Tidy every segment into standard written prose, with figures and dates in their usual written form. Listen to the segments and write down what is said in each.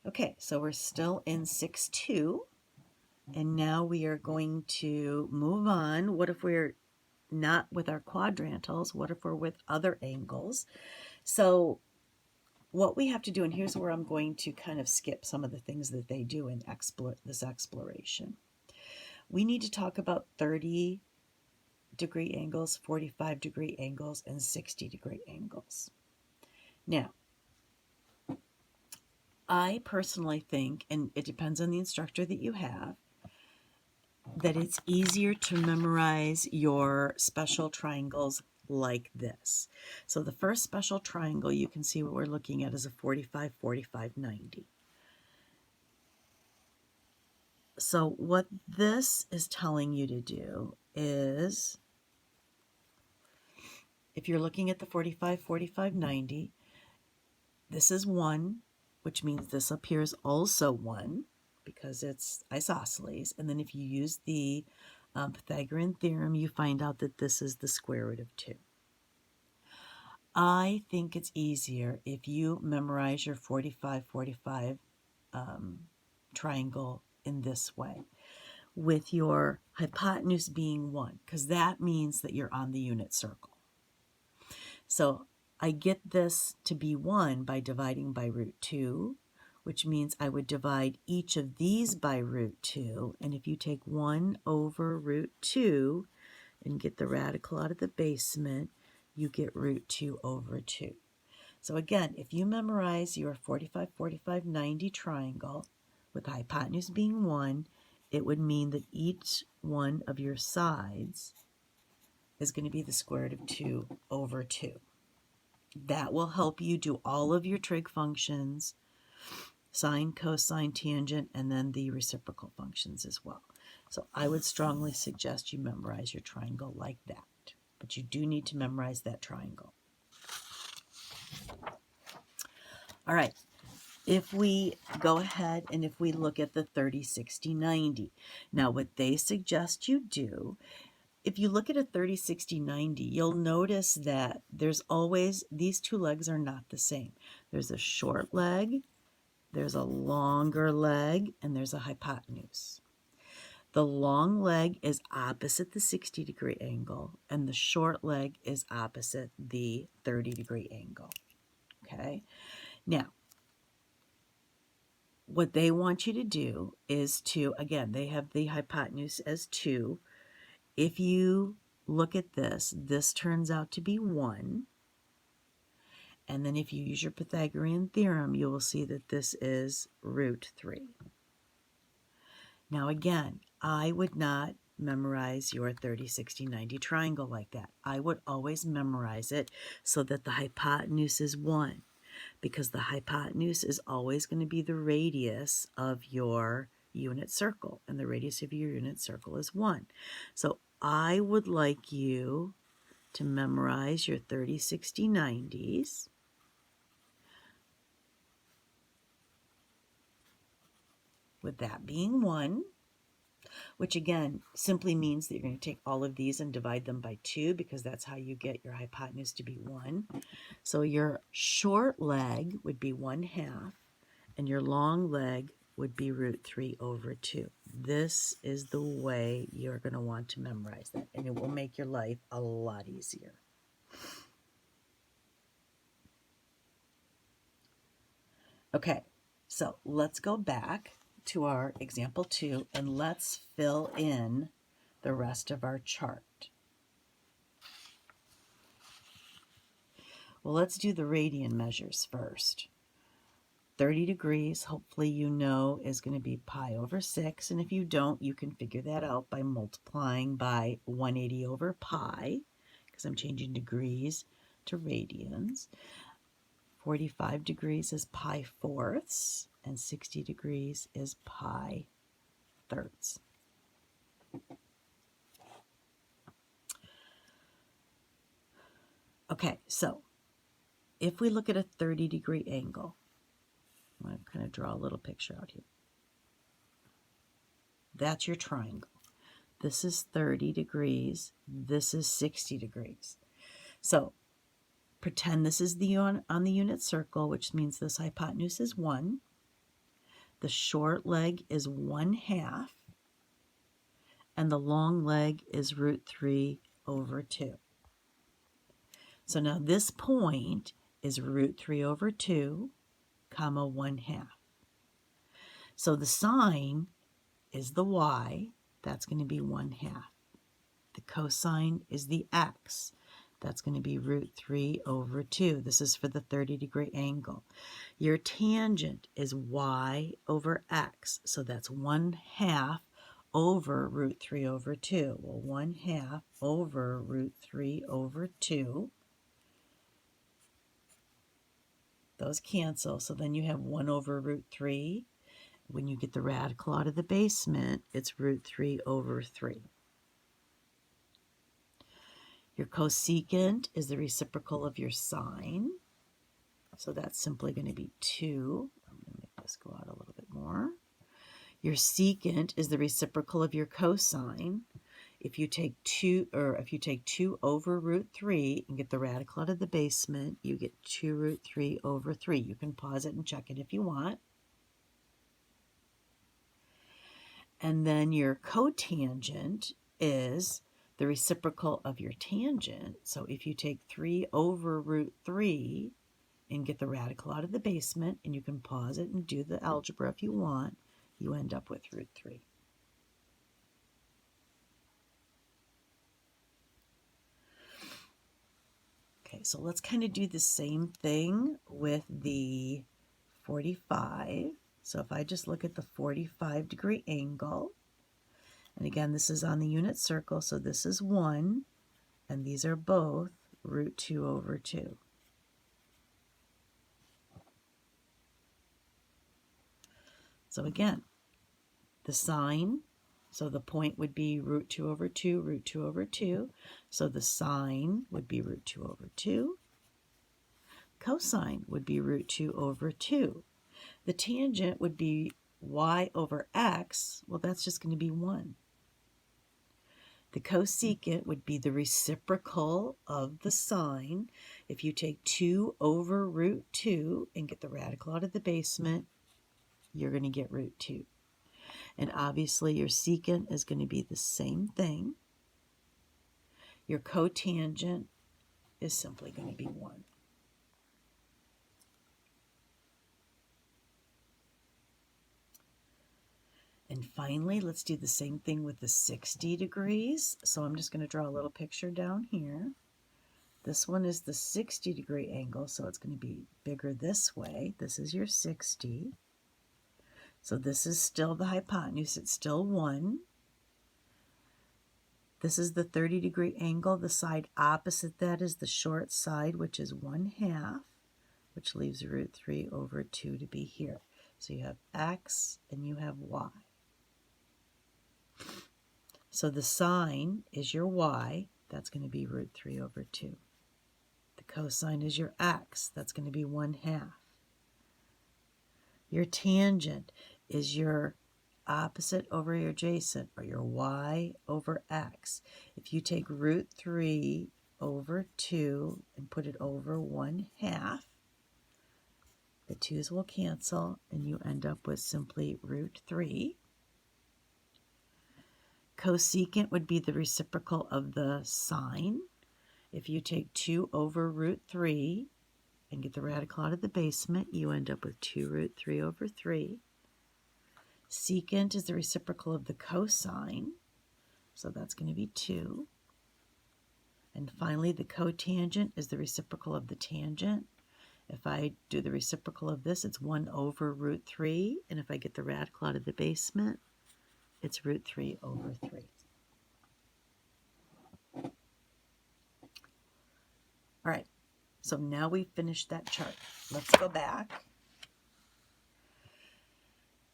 Okay, so we're still in 6-2, and now we are going to move on. What if we're not with our quadrantals? What if we're with other angles? So what we have to do, and here's where I'm going to kind of skip some of the things that they do in this exploration. We need to talk about 30-degree angles, 45-degree angles, and 60-degree angles. Now, I personally think, and it depends on the instructor that you have, that it's easier to memorize your special triangles like this. So the first special triangle, you can see what we're looking at is a 45, 45, 90. So what this is telling you to do is, if you're looking at the 45, 45, 90, this is 1, which means this up here is also 1 because it's isosceles. And then if you use the Pythagorean theorem, you find out that this is the square root of 2. I think it's easier if you memorize your 45, 45 triangle in this way, with your hypotenuse being 1, because that means that you're on the unit circle. So I get this to be 1 by dividing by root 2, which means I would divide each of these by root 2. And if you take 1 over root 2 and get the radical out of the basement, you get root 2 over 2. So again, if you memorize your 45, 45, 90 triangle with the hypotenuse being 1, it would mean that each one of your sides is going to be the square root of 2 over 2. That will help you do all of your trig functions, sine, cosine, tangent, and then the reciprocal functions as well. So I would strongly suggest you memorize your triangle like that. But you do need to memorize that triangle. All right. If we go ahead and if we look at the 30, 60, 90. Now what they suggest you do, if you look at a 30, 60, 90, you'll notice that there's always, these two legs are not the same. There's a short leg, there's a longer leg, and there's a hypotenuse. The long leg is opposite the 60-degree angle, and the short leg is opposite the 30-degree angle. Okay? Now, what they want you to do is to, again, they have the hypotenuse as 2. If you look at this, this turns out to be 1. And then if you use your Pythagorean theorem, you will see that this is root 3. Now again, I would not memorize your 30, 60, 90 triangle like that. I would always memorize it so that the hypotenuse is 1, because the hypotenuse is always going to be the radius of your unit circle, and the radius of your unit circle is 1. So I would like you to memorize your 30, 60, 90s. With that being 1, which again simply means that you're going to take all of these and divide them by 2, because that's how you get your hypotenuse to be 1. So your short leg would be 1/2, and your long leg would be root 3 over 2. This is the way you're going to want to memorize that, and it will make your life a lot easier. Okay, so let's go back to our example 2 and let's fill in the rest of our chart. Well, let's do the radian measures first. 30 degrees, hopefully you know, is going to be pi over 6. And if you don't, you can figure that out by multiplying by 180 over pi, because I'm changing degrees to radians. 45 degrees is pi fourths, and 60 degrees is pi thirds. Okay, so if we look at a 30-degree angle, I'm going to kind of draw a little picture out here. That's your triangle. This is 30 degrees. This is 60 degrees. So pretend this is on the unit circle, which means this hypotenuse is 1. the short leg is 1/2, and the long leg is √3/2. So now this point is √3/2, comma 1/2. So the sine is the y, that's going to be 1/2. The cosine is the x, that's going to be √3/2. This is for the 30-degree angle. Your tangent is y/x, so that's 1/2 over √3/2. Well, 1/2 over √3/2. Those cancel, so then you have 1 over √3. When you get the radical out of the basement, it's √3/3. Your cosecant is the reciprocal of your sine, so that's simply going to be 2. I'm going to make this go out a little bit more. Your secant is the reciprocal of your cosine. If you take 2 over √3 and get the radical out of the basement, you get 2√3/3. You can pause it and check it if you want. And then your cotangent is the reciprocal of your tangent. So if you take 3 over √3 and get the radical out of the basement, and you can pause it and do the algebra if you want, you end up with √3. Okay, so let's kind of do the same thing with the 45. So if I just look at the 45-degree angle, and again, this is on the unit circle, so this is 1, and these are both √2/2. So again, the sine, so the point would be √2/2, √2/2. So the sine would be √2/2. Cosine would be √2/2. The tangent would be y/x. Well, that's just going to be 1. The cosecant would be the reciprocal of the sine. If you take 2 over √2 and get the radical out of the basement, you're going to get √2. And obviously your secant is going to be the same thing. Your cotangent is simply going to be 1. And finally, let's do the same thing with the 60 degrees. So I'm just going to draw a little picture down here. This one is the 60-degree angle, so it's going to be bigger this way. This is your 60. So this is still the hypotenuse. It's still 1. This is the 30-degree angle. The side opposite that is the short side, which is 1/2, which leaves √3/2 to be here. So you have x and you have y. So the sine is your y. That's going to be √3/2. The cosine is your x. That's going to be 1/2. Your tangent is your opposite over your adjacent, or your y/x. If you take √3/2 and put it over 1/2, the 2's will cancel, and you end up with simply √3. Cosecant would be the reciprocal of the sine. If you take 2 over √3 and get the radical out of the basement, you end up with 2√3/3. Secant is the reciprocal of the cosine, so that's going to be 2. And finally, the cotangent is the reciprocal of the tangent. If I do the reciprocal of this, it's 1 over √3, and if I get the radical out of the basement, it's √3/3. All right, so now we've finished that chart. Let's go back.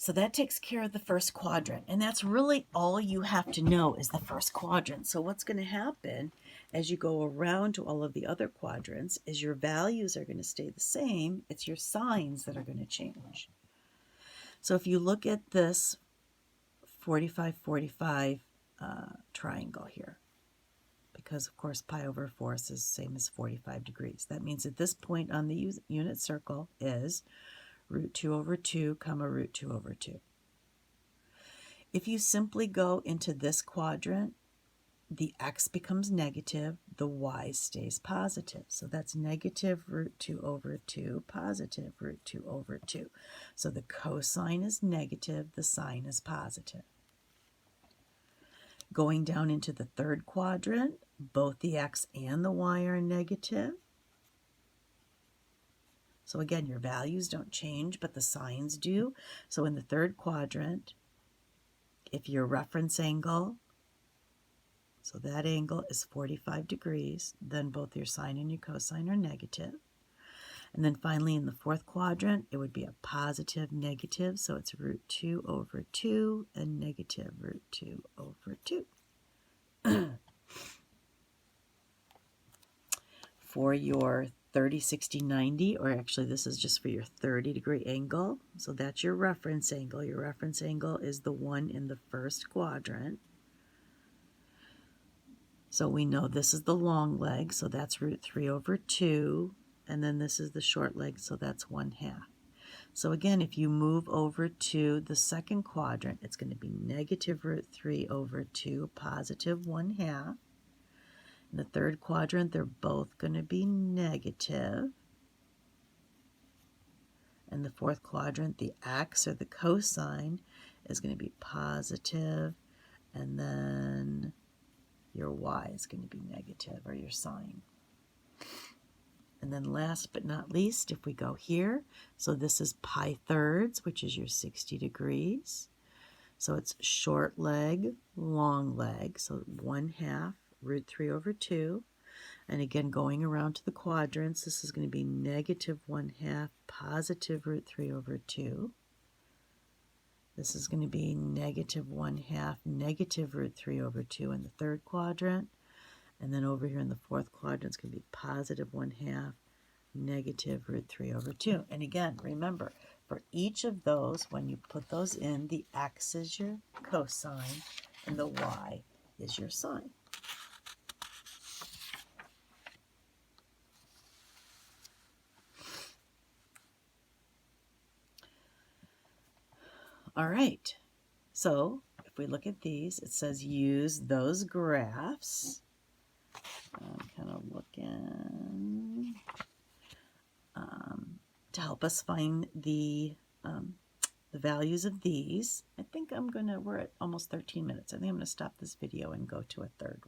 So that takes care of the first quadrant, and that's really all you have to know is the first quadrant. So what's going to happen as you go around to all of the other quadrants is your values are going to stay the same. It's your signs that are going to change. So if you look at this 45-45 triangle here, because of course pi over 4 is the same as 45 degrees. That means that this point on the unit circle is root 2 over 2, comma, root 2 over 2. If you simply go into this quadrant, the x becomes negative, the y stays positive. So that's negative root 2 over 2, positive root 2 over 2. So the cosine is negative, the sine is positive. Going down into the third quadrant, both the x and the y are negative. So again, your values don't change, but the signs do. So in the third quadrant, if your reference angle, so that angle is 45 degrees, then both your sine and your cosine are negative. And then finally in the fourth quadrant, it would be a positive negative, so it's root 2 over 2 and negative root 2 over 2. For your 30, 60, 90, or actually this is just for your 30-degree angle, so that's your reference angle. Your reference angle is the one in the first quadrant. So we know this is the long leg, so that's root 3 over 2, and then this is the short leg, so that's 1/2. So again, if you move over to the second quadrant, it's going to be negative root 3 over 2, positive 1/2. In the third quadrant, they're both going to be negative. In the fourth quadrant, the x, or the cosine, is going to be positive, and then your y is going to be negative, or your sine. And then last but not least, if we go here, so this is pi thirds, which is your 60 degrees. So it's short leg, long leg, so 1/2 root 3 over 2. And again, going around to the quadrants, this is going to be negative 1/2, positive root 3 over 2. This is going to be negative 1/2, negative root 3 over 2 in the third quadrant. And then over here in the fourth quadrant, it's going to be positive 1/2, negative root 3 over 2. And again, remember, for each of those, when you put those in, the x is your cosine and the y is your sine. All right, so if we look at these, it says use those graphs. I'm kind of looking to help us find the values of these. I think we're at almost 13 minutes. I think I'm going to stop this video and go to a third one.